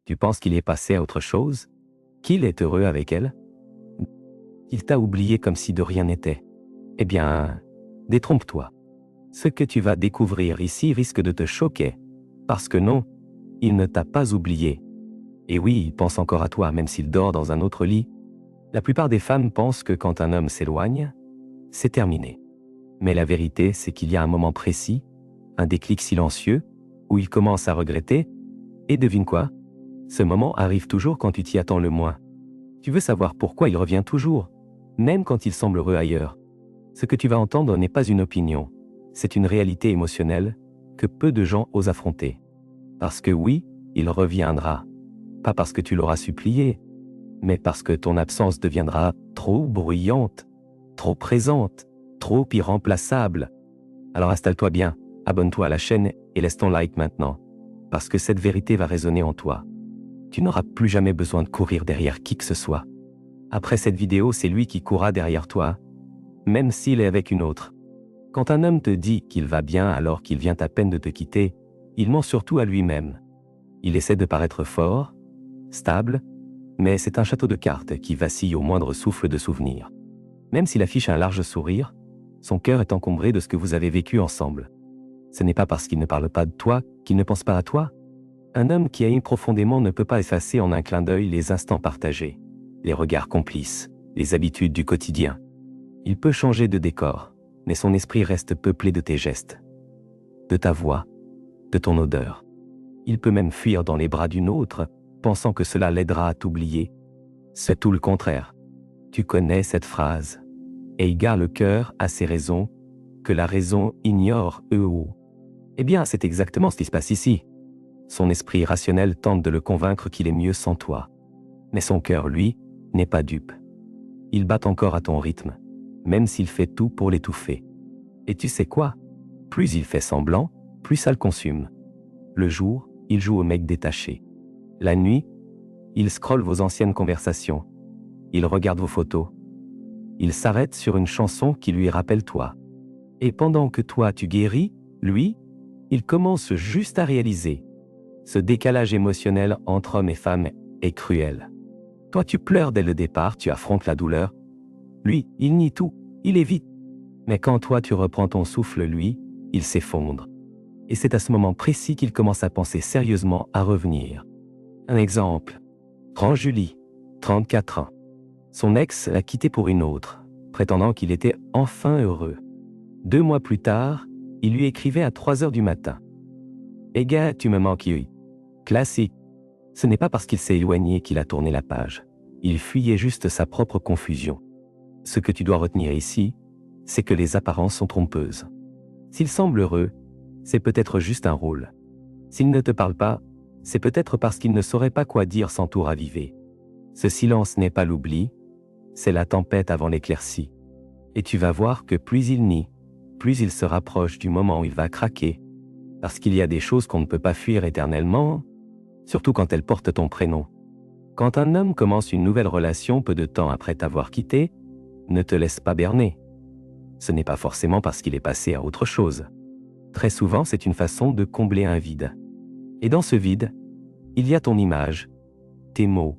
Tu penses qu'il est passé à autre chose? Qu'il est heureux avec elle? Il t'a oublié comme si de rien n'était. Eh bien, détrompe-toi. Ce que tu vas découvrir ici risque de te choquer. Parce que non, il ne t'a pas oublié. Et oui, il pense encore à toi même s'il dort dans un autre lit. La plupart des femmes pensent que quand un homme s'éloigne, c'est terminé. Mais la vérité, c'est qu'il y a un moment précis, un déclic silencieux, où il commence à regretter. Et devine quoi? Ce moment arrive toujours quand tu t'y attends le moins. Tu veux savoir pourquoi il revient toujours, même quand il semble heureux ailleurs. Ce que tu vas entendre n'est pas une opinion, c'est une réalité émotionnelle que peu de gens osent affronter. Parce que oui, il reviendra. Pas parce que tu l'auras supplié, mais parce que ton absence deviendra trop bruyante, trop présente, trop irremplaçable. Alors installe-toi bien, abonne-toi à la chaîne et laisse ton like maintenant. Parce que cette vérité va résonner en toi. Tu n'auras plus jamais besoin de courir derrière qui que ce soit. Après cette vidéo, c'est lui qui courra derrière toi, même s'il est avec une autre. Quand un homme te dit qu'il va bien alors qu'il vient à peine de te quitter, il ment surtout à lui-même. Il essaie de paraître fort, stable, mais c'est un château de cartes qui vacille au moindre souffle de souvenir. Même s'il affiche un large sourire, son cœur est encombré de ce que vous avez vécu ensemble. Ce n'est pas parce qu'il ne parle pas de toi qu'il ne pense pas à toi. Un homme qui haït profondément ne peut pas effacer en un clin d'œil les instants partagés, les regards complices, les habitudes du quotidien. Il peut changer de décor, mais son esprit reste peuplé de tes gestes, de ta voix, de ton odeur. Il peut même fuir dans les bras d'une autre, pensant que cela l'aidera à t'oublier. C'est tout le contraire. Tu connais cette phrase. Égare le cœur à ses raisons, que la raison ignore eux. Eh bien, c'est exactement ce qui se passe ici. Son esprit rationnel tente de le convaincre qu'il est mieux sans toi. Mais son cœur, lui, n'est pas dupe. Il bat encore à ton rythme, même s'il fait tout pour l'étouffer. Et tu sais quoi? Plus il fait semblant, plus ça le consume. Le jour, il joue au mec détaché. La nuit, il scrolle vos anciennes conversations. Il regarde vos photos. Il s'arrête sur une chanson qui lui rappelle toi. Et pendant que toi tu guéris, lui, il commence juste à réaliser. Ce décalage émotionnel entre hommes et femmes est cruel. Toi tu pleures dès le départ, tu affrontes la douleur. Lui, il nie tout, il évite. Mais quand toi tu reprends ton souffle, lui, il s'effondre. Et c'est à ce moment précis qu'il commence à penser sérieusement à revenir. Un exemple. Prends Julie, 34 ans. Son ex l'a quitté pour une autre, prétendant qu'il était enfin heureux. 2 mois plus tard, il lui écrivait à 3 heures du matin. « Eh gars, tu me manques, oui. » Classique. Ce n'est pas parce qu'il s'est éloigné qu'il a tourné la page. Il fuyait juste sa propre confusion. Ce que tu dois retenir ici, c'est que les apparences sont trompeuses. S'il semble heureux, c'est peut-être juste un rôle. S'il ne te parle pas, c'est peut-être parce qu'il ne saurait pas quoi dire sans tout raviver. Ce silence n'est pas l'oubli, c'est la tempête avant l'éclaircie. Et tu vas voir que plus il nie, plus il se rapproche du moment où il va craquer. Parce qu'il y a des choses qu'on ne peut pas fuir éternellement, surtout quand elles portent ton prénom. Quand un homme commence une nouvelle relation peu de temps après t'avoir quitté, ne te laisse pas berner. Ce n'est pas forcément parce qu'il est passé à autre chose. Très souvent, c'est une façon de combler un vide. Et dans ce vide, il y a ton image, tes mots,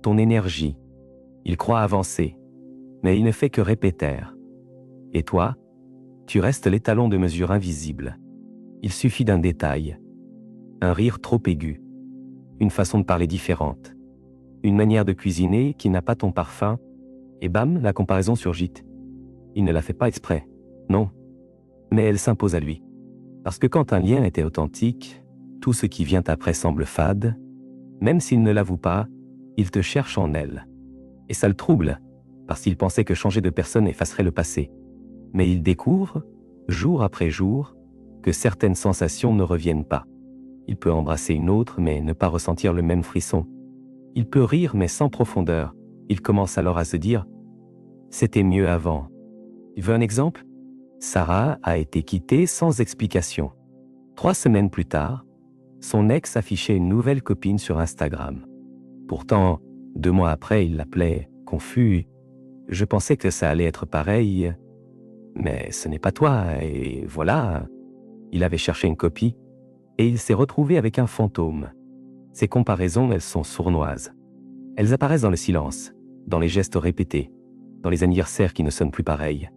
ton énergie. Il croit avancer, mais il ne fait que répéter. Et toi, tu restes l'étalon de mesure invisible. Il suffit d'un détail, un rire trop aigu, une façon de parler différente, une manière de cuisiner qui n'a pas ton parfum, et bam, la comparaison surgit. Il ne la fait pas exprès, non, mais elle s'impose à lui. Parce que quand un lien était authentique, tout ce qui vient après semble fade, même s'il ne l'avoue pas, il te cherche en elle. Et ça le trouble, parce qu'il pensait que changer de personne effacerait le passé. Mais il découvre, jour après jour, que certaines sensations ne reviennent pas. Il peut embrasser une autre, mais ne pas ressentir le même frisson. Il peut rire, mais sans profondeur. Il commence alors à se dire « C'était mieux avant ». Tu veux un exemple? Sarah a été quittée sans explication. 3 semaines plus tard, son ex affichait une nouvelle copine sur Instagram. Pourtant, 2 mois après, il l'appelait, confus. « Je pensais que ça allait être pareil, mais ce n'est pas toi, et voilà. » Il avait cherché une copie, et il s'est retrouvé avec un fantôme. Ces comparaisons, elles sont sournoises. Elles apparaissent dans le silence, dans les gestes répétés, dans les anniversaires qui ne sonnent plus pareils.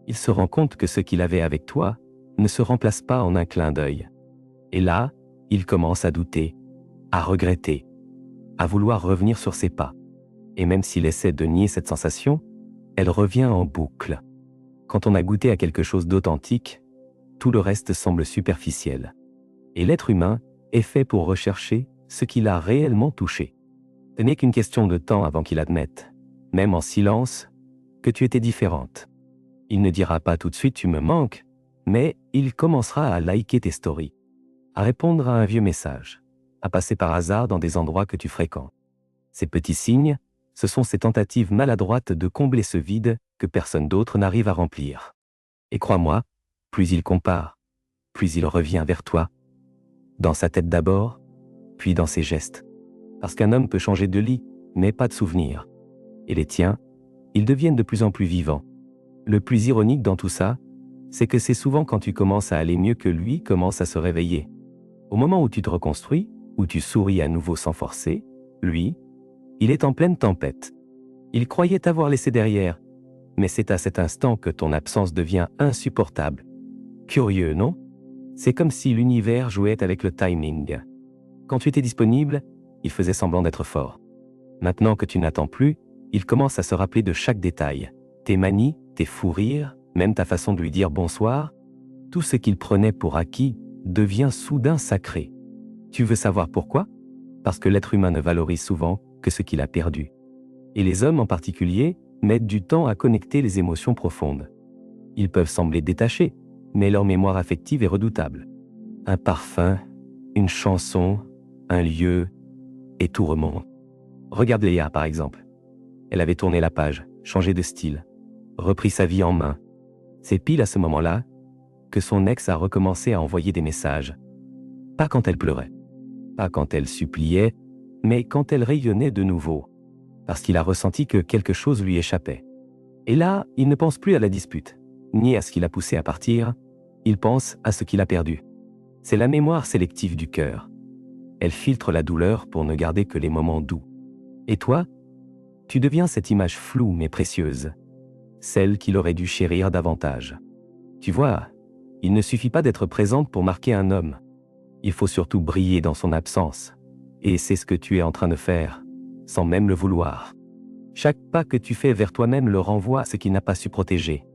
Il se rend compte que ce qu'il avait avec toi ne se remplace pas en un clin d'œil. Et là, il commence à douter, à regretter, à vouloir revenir sur ses pas. Et même s'il essaie de nier cette sensation, elle revient en boucle. Quand on a goûté à quelque chose d'authentique, tout le reste semble superficiel. Et l'être humain est fait pour rechercher ce qu'il a réellement touché. Ce n'est qu'une question de temps avant qu'il admette, même en silence, que tu étais différente. Il ne dira pas tout de suite « tu me manques », mais il commencera à liker tes stories, à répondre à un vieux message, à passer par hasard dans des endroits que tu fréquentes. Ces petits signes, ce sont ces tentatives maladroites de combler ce vide que personne d'autre n'arrive à remplir. Et crois-moi, plus il compare, plus il revient vers toi, dans sa tête d'abord, puis dans ses gestes. Parce qu'un homme peut changer de lit, mais pas de souvenirs. Et les tiens, ils deviennent de plus en plus vivants. Le plus ironique dans tout ça, c'est que c'est souvent quand tu commences à aller mieux que lui commence à se réveiller. Au moment où tu te reconstruis, où tu souris à nouveau sans forcer, lui, il est en pleine tempête. Il croyait t'avoir laissé derrière, mais c'est à cet instant que ton absence devient insupportable. Curieux, non? C'est comme si l'univers jouait avec le timing. Quand tu étais disponible, il faisait semblant d'être fort. Maintenant que tu n'attends plus, il commence à se rappeler de chaque détail. Tes manies, tes fous rires, même ta façon de lui dire bonsoir, tout ce qu'il prenait pour acquis devient soudain sacré. Tu veux savoir pourquoi? Parce que l'être humain ne valorise souvent que ce qu'il a perdu. Et les hommes en particulier mettent du temps à connecter les émotions profondes. Ils peuvent sembler détachés, mais leur mémoire affective est redoutable. Un parfum, une chanson, un lieu, et tout remonte. Regarde Léa par exemple. Elle avait tourné la page, changé de style, repris sa vie en main. C'est pile à ce moment-là que son ex a recommencé à envoyer des messages. Pas quand elle pleurait, pas quand elle suppliait, mais quand elle rayonnait de nouveau, parce qu'il a ressenti que quelque chose lui échappait. Et là, il ne pense plus à la dispute, ni à ce qui l'a poussé à partir, il pense à ce qu'il a perdu. C'est la mémoire sélective du cœur. Elle filtre la douleur pour ne garder que les moments doux. Et toi, tu deviens cette image floue mais précieuse, celle qu'il aurait dû chérir davantage. Tu vois, il ne suffit pas d'être présente pour marquer un homme. Il faut surtout briller dans son absence. Et c'est ce que tu es en train de faire, sans même le vouloir. Chaque pas que tu fais vers toi-même le renvoie à ce qu'il n'a pas su protéger.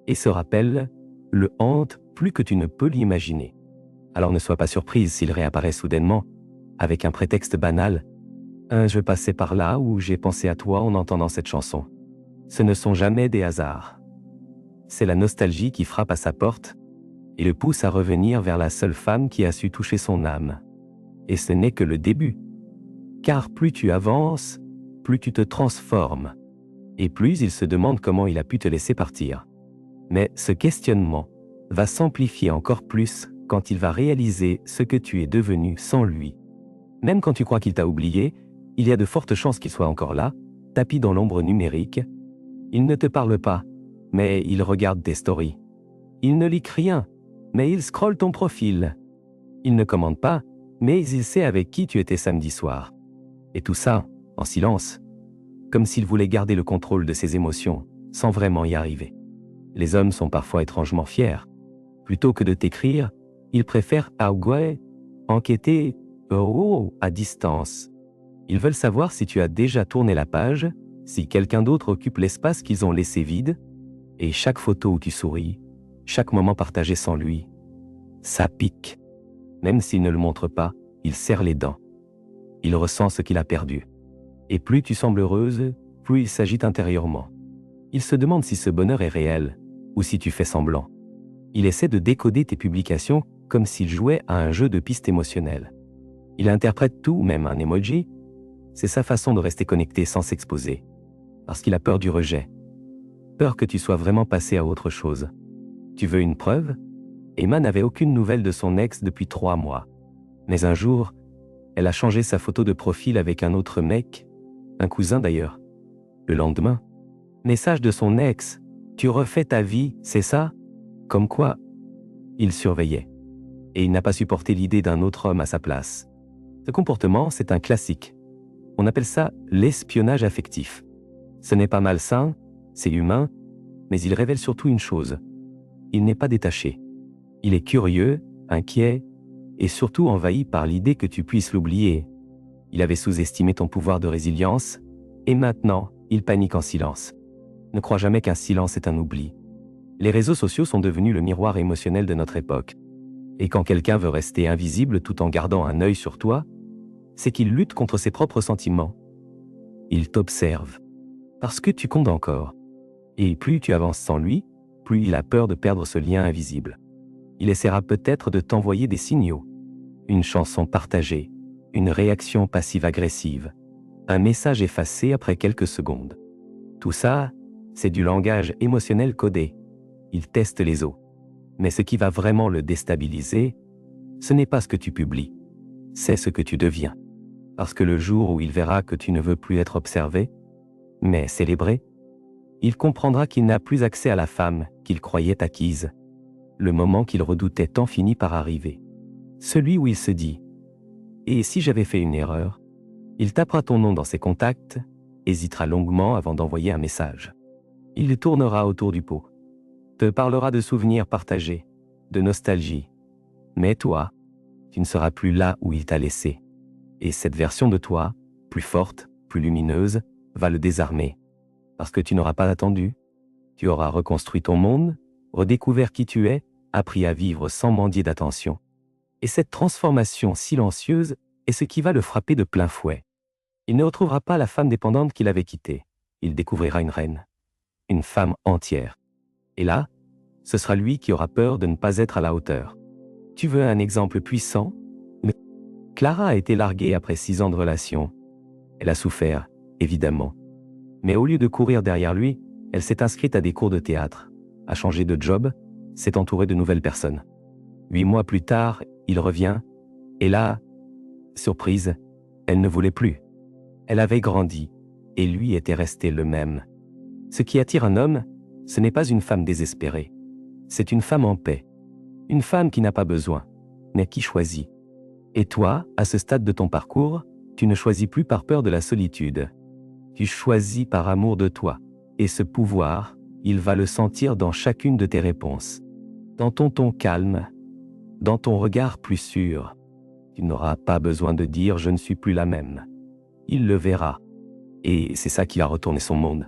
Et ce rappel le hante plus que tu ne peux l'imaginer. Alors ne sois pas surprise s'il réapparaît soudainement, avec un prétexte banal. Je passais par là où j'ai pensé à toi en entendant cette chanson. Ce ne sont jamais des hasards. C'est la nostalgie qui frappe à sa porte et le pousse à revenir vers la seule femme qui a su toucher son âme. Et ce n'est que le début. Car plus tu avances, plus tu te transformes. Et plus il se demande comment il a pu te laisser partir. Mais ce questionnement va s'amplifier encore plus quand il va réaliser ce que tu es devenu sans lui. Même quand tu crois qu'il t'a oublié, il y a de fortes chances qu'il soit encore là, tapis dans l'ombre numérique. Il ne te parle pas, mais il regarde tes stories. Il ne lit rien, mais il scrolle ton profil. Il ne commande pas, mais il sait avec qui tu étais samedi soir. Et tout ça, en silence, comme s'il voulait garder le contrôle de ses émotions, sans vraiment y arriver. Les hommes sont parfois étrangement fiers. Plutôt que de t'écrire, ils préfèrent enquêter à distance. Ils veulent savoir si tu as déjà tourné la page, si quelqu'un d'autre occupe l'espace qu'ils ont laissé vide, et chaque photo où tu souris, chaque moment partagé sans lui, ça pique. Même s'il ne le montre pas, il serre les dents. Il ressent ce qu'il a perdu. Et plus tu sembles heureuse, plus il s'agite intérieurement. Il se demande si ce bonheur est réel, ou si tu fais semblant. Il essaie de décoder tes publications comme s'il jouait à un jeu de piste émotionnelle. Il interprète tout, même un emoji. C'est sa façon de rester connecté sans s'exposer. Parce qu'il a peur du rejet. Peur que tu sois vraiment passé à autre chose. Tu veux une preuve? Emma n'avait aucune nouvelle de son ex depuis 3 mois. Mais un jour, elle a changé sa photo de profil avec un autre mec, un cousin d'ailleurs. Le lendemain, message de son ex. Tu refais ta vie, c'est ça? Comme quoi, il surveillait. Et il n'a pas supporté l'idée d'un autre homme à sa place. Ce comportement, c'est un classique. On appelle ça l'espionnage affectif. Ce n'est pas malsain, c'est humain, mais il révèle surtout une chose. Il n'est pas détaché. Il est curieux, inquiet, et surtout envahi par l'idée que tu puisses l'oublier. Il avait sous-estimé ton pouvoir de résilience, et maintenant, il panique en silence. Ne crois jamais qu'un silence est un oubli. Les réseaux sociaux sont devenus le miroir émotionnel de notre époque. Et quand quelqu'un veut rester invisible tout en gardant un œil sur toi, c'est qu'il lutte contre ses propres sentiments. Il t'observe. Parce que tu comptes encore. Et plus tu avances sans lui, plus il a peur de perdre ce lien invisible. Il essaiera peut-être de t'envoyer des signaux. Une chanson partagée, une réaction passive-agressive, un message effacé après quelques secondes. Tout ça, c'est du langage émotionnel codé. Il teste les os. Mais ce qui va vraiment le déstabiliser, ce n'est pas ce que tu publies, c'est ce que tu deviens. Parce que le jour où il verra que tu ne veux plus être observé, mais célébré, il comprendra qu'il n'a plus accès à la femme qu'il croyait acquise. Le moment qu'il redoutait tant finit par arriver. Celui où il se dit « Et si j'avais fait une erreur ?» Il tapera ton nom dans ses contacts, hésitera longuement avant d'envoyer un message. Il tournera autour du pot, te parlera de souvenirs partagés, de nostalgie. Mais toi, tu ne seras plus là où il t'a laissé. Et cette version de toi, plus forte, plus lumineuse, va le désarmer. Parce que tu n'auras pas attendu. Tu auras reconstruit ton monde, redécouvert qui tu es, appris à vivre sans mendier d'attention. Et cette transformation silencieuse est ce qui va le frapper de plein fouet. Il ne retrouvera pas la femme dépendante qu'il avait quittée. Il découvrira une reine. Une femme entière. Et là, ce sera lui qui aura peur de ne pas être à la hauteur. Tu veux un exemple puissant? Clara a été larguée après 6 ans de relation. Elle a souffert, évidemment. Mais au lieu de courir derrière lui, elle s'est inscrite à des cours de théâtre, a changé de job, s'est entourée de nouvelles personnes. 8 mois plus tard, il revient, et là, surprise, elle ne voulait plus. Elle avait grandi, et lui était resté le même. Ce qui attire un homme, ce n'est pas une femme désespérée. C'est une femme en paix. Une femme qui n'a pas besoin, mais qui choisit. Et toi, à ce stade de ton parcours, tu ne choisis plus par peur de la solitude. Tu choisis par amour de toi. Et ce pouvoir, il va le sentir dans chacune de tes réponses. Dans ton ton calme, dans ton regard plus sûr. Tu n'auras pas besoin de dire « je ne suis plus la même ». Il le verra. Et c'est ça qui va retourner son monde.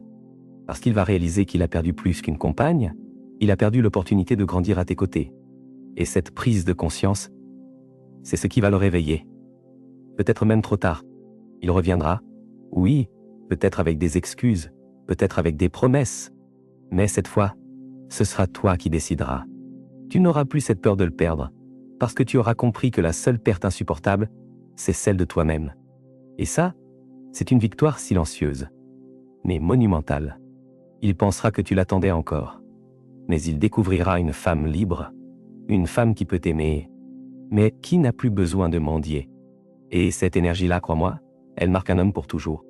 Parce qu'il va réaliser qu'il a perdu plus qu'une compagne, il a perdu l'opportunité de grandir à tes côtés. Et cette prise de conscience, c'est ce qui va le réveiller. Peut-être même trop tard. Il reviendra. Oui, peut-être avec des excuses, peut-être avec des promesses. Mais cette fois, ce sera toi qui décideras. Tu n'auras plus cette peur de le perdre, parce que tu auras compris que la seule perte insupportable, c'est celle de toi-même. Et ça, c'est une victoire silencieuse, mais monumentale. Il pensera que tu l'attendais encore. Mais il découvrira une femme libre, une femme qui peut t'aimer, mais qui n'a plus besoin de mendier. Et cette énergie-là, crois-moi, elle marque un homme pour toujours.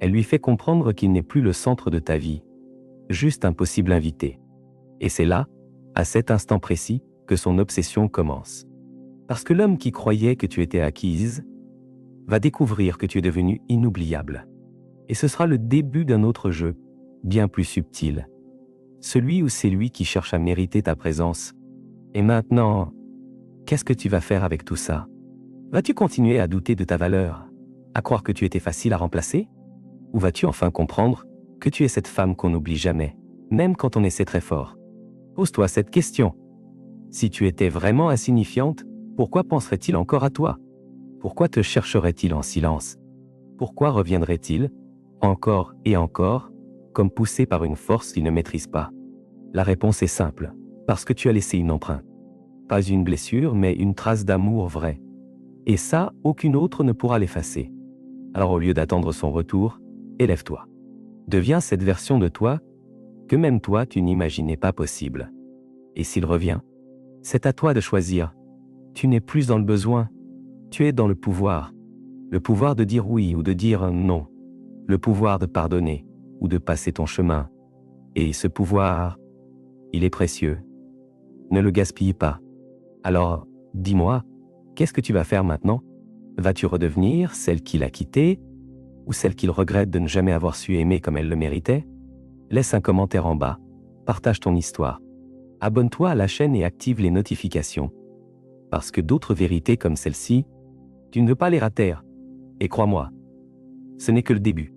Elle lui fait comprendre qu'il n'est plus le centre de ta vie, juste un possible invité. Et c'est là, à cet instant précis, que son obsession commence. Parce que l'homme qui croyait que tu étais acquise va découvrir que tu es devenue inoubliable. Et ce sera le début d'un autre jeu, bien plus subtil. Celui où c'est lui qui cherche à mériter ta présence. Et maintenant, qu'est-ce que tu vas faire avec tout ça? Vas-tu continuer à douter de ta valeur, à croire que tu étais facile à remplacer? Ou vas-tu enfin comprendre que tu es cette femme qu'on n'oublie jamais, même quand on essaie très fort? Pose-toi cette question. Si tu étais vraiment insignifiante, pourquoi penserait-il encore à toi? Pourquoi te chercherait-il en silence? Pourquoi reviendrait-il, encore et encore, comme poussé par une force qu'il ne maîtrise pas? La réponse est simple, parce que tu as laissé une empreinte. Pas une blessure, mais une trace d'amour vrai. Et ça, aucune autre ne pourra l'effacer. Alors au lieu d'attendre son retour, élève-toi. Deviens cette version de toi que même toi tu n'imaginais pas possible. Et s'il revient, c'est à toi de choisir. Tu n'es plus dans le besoin, tu es dans le pouvoir. Le pouvoir de dire oui ou de dire non. Le pouvoir de pardonner ou de passer ton chemin. Et ce pouvoir, il est précieux. Ne le gaspille pas. Alors, dis-moi, qu'est-ce que tu vas faire maintenant? Vas-tu redevenir celle qu'il a quittée, ou celle qu'il regrette de ne jamais avoir su aimer comme elle le méritait? Laisse un commentaire en bas, partage ton histoire. Abonne-toi à la chaîne et active les notifications. Parce que d'autres vérités comme celle-ci, tu ne veux pas les rater. Et crois-moi, ce n'est que le début.